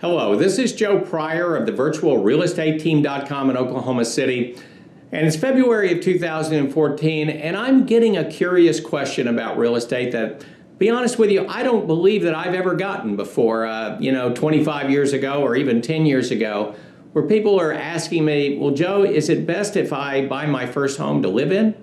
Hello, this is Joe Pryor of the virtualrealestateteam.com in Oklahoma City. And it's February of 2014, and I'm getting a curious question about real estate that, to be honest with you, I don't believe that I've ever gotten before, 25 years ago or even 10 years ago, where people are asking me, well, Joe, is it best if I buy my first home to live in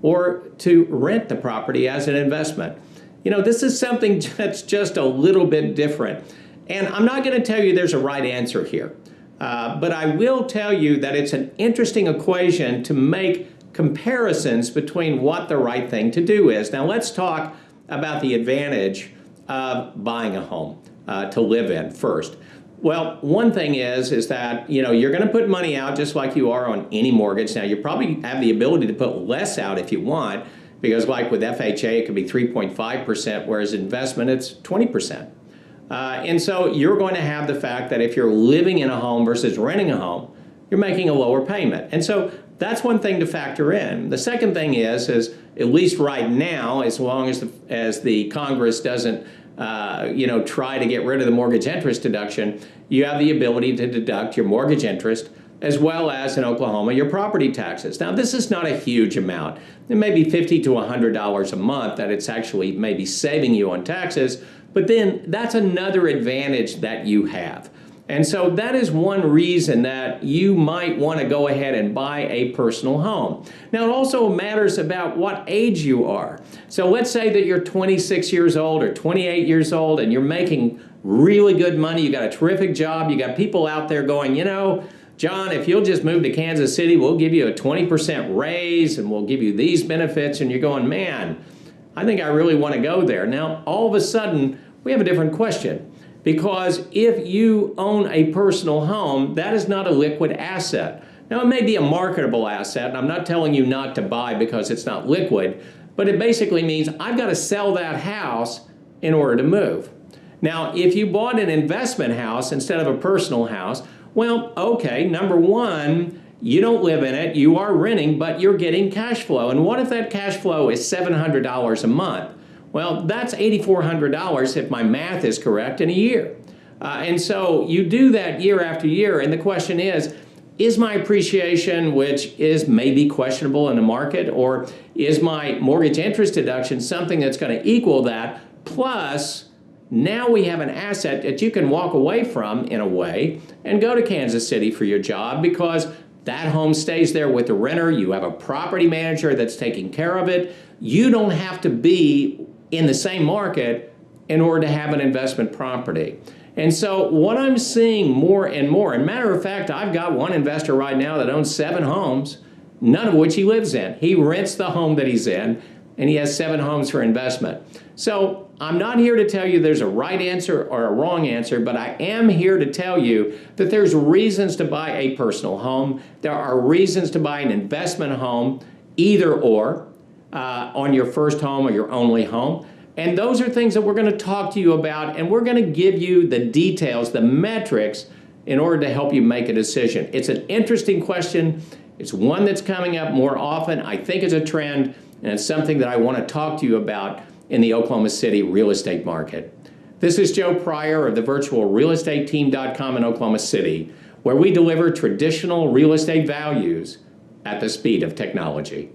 or to rent the property as an investment? This is something that's just a little bit different. And I'm not going to tell you there's a right answer here, but I will tell you that it's an interesting equation to make comparisons between what the right thing to do is. Now let's talk about the advantage of buying a home to live in first. Well, one thing is that you're going to put money out just like you are on any mortgage. Now you probably have the ability to put less out if you want, because like with FHA it could be 3.5%, whereas investment it's 20%. And so you're going to have the fact that if you're living in a home versus renting a home, you're making a lower payment. And so that's one thing to factor in. The second thing is at least right now, as long as the Congress doesn't try to get rid of the mortgage interest deduction, you have the ability to deduct your mortgage interest as well as in Oklahoma your property taxes. Now this is not a huge amount. It may be $50 to $100 a month that it's actually maybe saving you on taxes, but then that's another advantage that you have. And so that is one reason that you might want to go ahead and buy a personal home. Now it also matters about what age you are. So let's say that you're 26 years old or 28 years old and you're making really good money, you got a terrific job, you got people out there going, John, if you'll just move to Kansas City, we'll give you a 20% raise and we'll give you these benefits, and you're going, man, I think I really want to go there. Now, all of a sudden, we have a different question, because if you own a personal home, that is not a liquid asset. Now, it may be a marketable asset, and I'm not telling you not to buy because it's not liquid, but it basically means I've got to sell that house in order to move. Now, if you bought an investment house instead of a personal house, well, okay, number one, you don't live in it, you are renting, but you're getting cash flow. And what if that cash flow is $700 a month? Well, that's $8,400 if my math is correct in a year. And so you do that year after year, and the question is my appreciation, which is maybe questionable in the market, or is my mortgage interest deduction something that's going to equal that, plus now we have an asset that you can walk away from in a way and go to Kansas City for your job, because that home stays there with the renter. You have a property manager that's taking care of it. You don't have to be in the same market in order to have an investment property. And so what I'm seeing more and more, and matter of fact, I've got one investor right now that owns 7 homes, none of which he lives in. He rents the home that he's in, and he has 7 homes for investment. So I'm not here to tell you there's a right answer or a wrong answer, but I am here to tell you that there's reasons to buy a personal home. There are reasons to buy an investment home, either or, on your first home or your only home. And those are things that we're going to talk to you about, and we're going to give you the details, the metrics, in order to help you make a decision. It's an interesting question. It's one that's coming up more often. I think it's a trend, and it's something that I want to talk to you about in the Oklahoma City real estate market. This is Joe Pryor of the virtualrealestateteam.com in Oklahoma City, where we deliver traditional real estate values at the speed of technology.